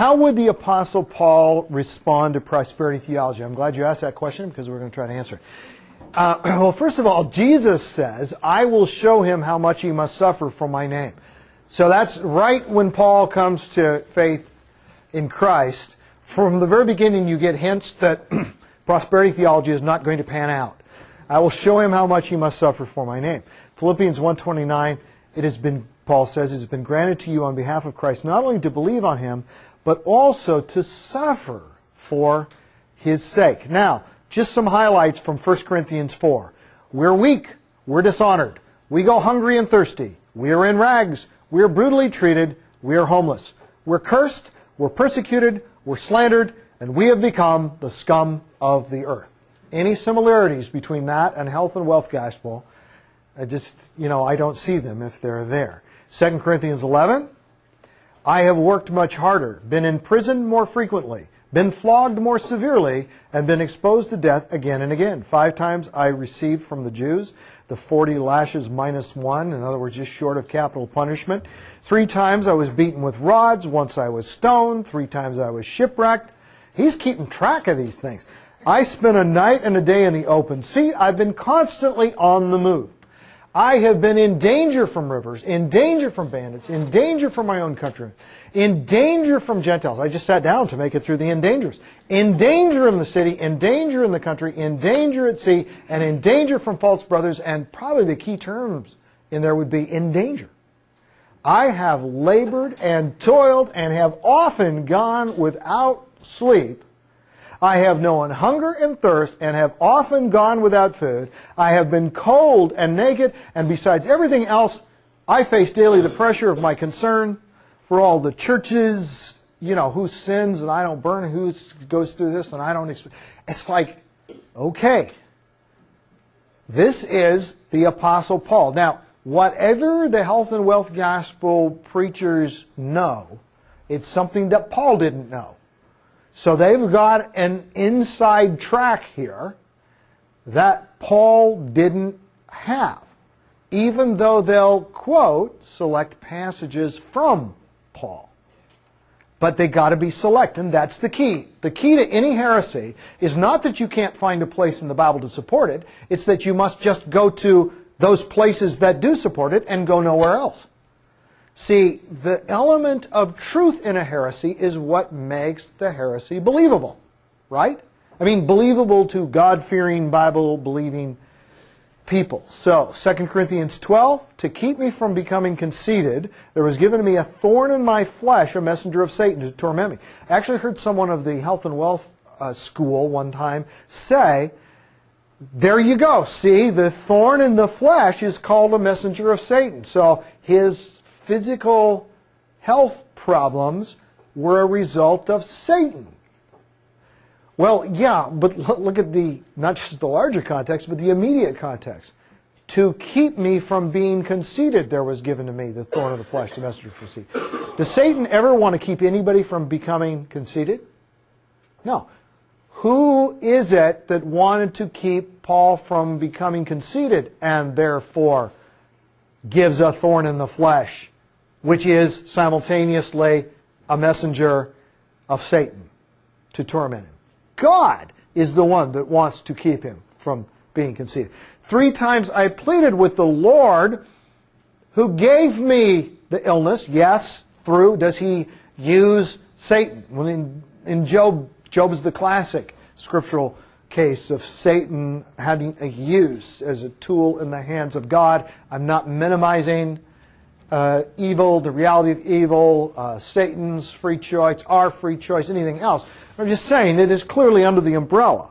How would the Apostle Paul respond to prosperity theology? I'm glad you asked that question because we're going to try to answer it. Well, first of all, Jesus says, I will show him how much he must suffer for my name. So that's right when Paul comes to faith in Christ. From the very beginning, you get hints that prosperity theology is not going to pan out. I will show him how much he must suffer for my name. Philippians 1:29, it has been, Paul says, it has been granted to you on behalf of Christ not only to believe on him, but also to suffer for his sake. Now, just some highlights from 1 Corinthians 4. We're weak. We're dishonored. We go hungry and thirsty. We are in rags. We are brutally treated. We are homeless. We're cursed. We're persecuted. We're slandered. And we have become the scum of the earth. Any similarities between that and health and wealth gospel, I don't see them if they're there. 2 Corinthians 11, I have worked much harder, been in prison more frequently, been flogged more severely, and been exposed to death again and again. 5 times I received from the Jews the 40 lashes minus 1, in other words, just short of capital punishment. 3 times I was beaten with rods. Once I was stoned. 3 times I was shipwrecked. He's keeping track of these things. I spent a night and a day in the open sea. I've been constantly on the move. I have been in danger from rivers, in danger from bandits, in danger from my own countrymen, in danger from Gentiles. I just sat down to make it through the in dangers. In danger in the city, in danger in the country, in danger at sea, and in danger from false brothers, and probably the key terms in there would be in danger. I have labored and toiled and have often gone without sleep. I have known hunger and thirst and have often gone without food. I have been cold and naked, and besides everything else, I face daily the pressure of my concern for all the churches, who sins and I don't burn, who goes through this and I don't experience. It's like, okay, this is the Apostle Paul. Now, whatever the health and wealth gospel preachers know, it's something that Paul didn't know. So they've got an inside track here that Paul didn't have, even though they'll quote select passages from Paul. But they got to be select, and that's the key. The key to any heresy is not that you can't find a place in the Bible to support it, it's that you must just go to those places that do support it and go nowhere else. See, the element of truth in a heresy is what makes the heresy believable, right? I mean, believable to God-fearing, Bible-believing people. So, 2 Corinthians 12, to keep me from becoming conceited, there was given to me a thorn in my flesh, a messenger of Satan to torment me. I actually heard someone of the health and wealth school one time say, there you go, see, the thorn in the flesh is called a messenger of Satan. So, his physical health problems were a result of Satan. Well, yeah, but look at not just the larger context, but the immediate context. To keep me from being conceited, there was given to me the thorn of the flesh, the messenger of conceit. Does Satan ever want to keep anybody from becoming conceited? No. Who is it that wanted to keep Paul from becoming conceited and therefore gives a thorn in the flesh, which is simultaneously a messenger of Satan to torment him? God is the one that wants to keep him from being conceited. 3 times I pleaded with the Lord who gave me the illness. Yes, does he use Satan? Well, in Job is the classic scriptural case of Satan having a use as a tool in the hands of God. I'm not minimizing evil, the reality of evil, Satan's free choice, our free choice, anything else. I'm just saying it is clearly under the umbrella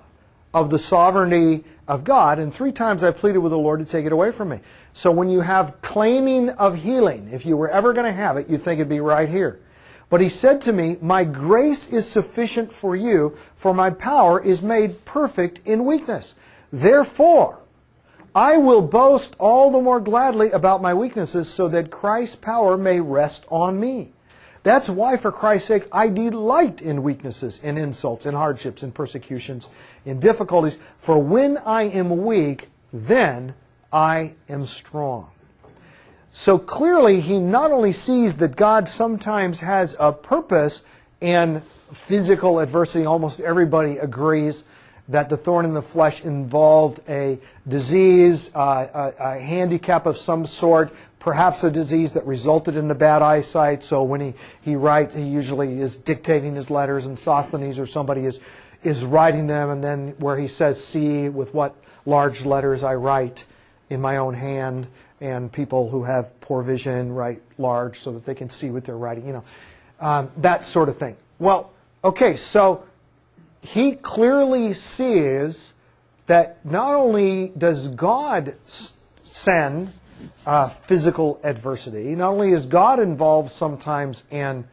of the sovereignty of God, and 3 times I pleaded with the Lord to take it away from me. So when you have claiming of healing, if you were ever going to have it, you'd think it'd be right here. But he said to me, my grace is sufficient for you, for my power is made perfect in weakness. Therefore, I will boast all the more gladly about my weaknesses, so that Christ's power may rest on me. That's why, for Christ's sake, I delight in weaknesses, in insults, in hardships, in persecutions, in difficulties. For when I am weak, then I am strong. So clearly, he not only sees that God sometimes has a purpose and physical adversity. Almost everybody agrees that the thorn in the flesh involved a disease, a handicap of some sort, perhaps a disease that resulted in the bad eyesight. So when he writes, he usually is dictating his letters, and Sosthenes or somebody is writing them, and then where he says, see with what large letters I write in my own hand, and people who have poor vision write large so that they can see what they're writing, that sort of thing. Well, okay, so he clearly sees that not only does God send physical adversity, not only is God involved sometimes in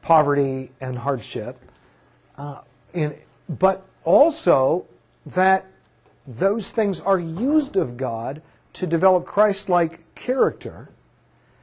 poverty and hardship, but also that those things are used of God to develop Christ-like character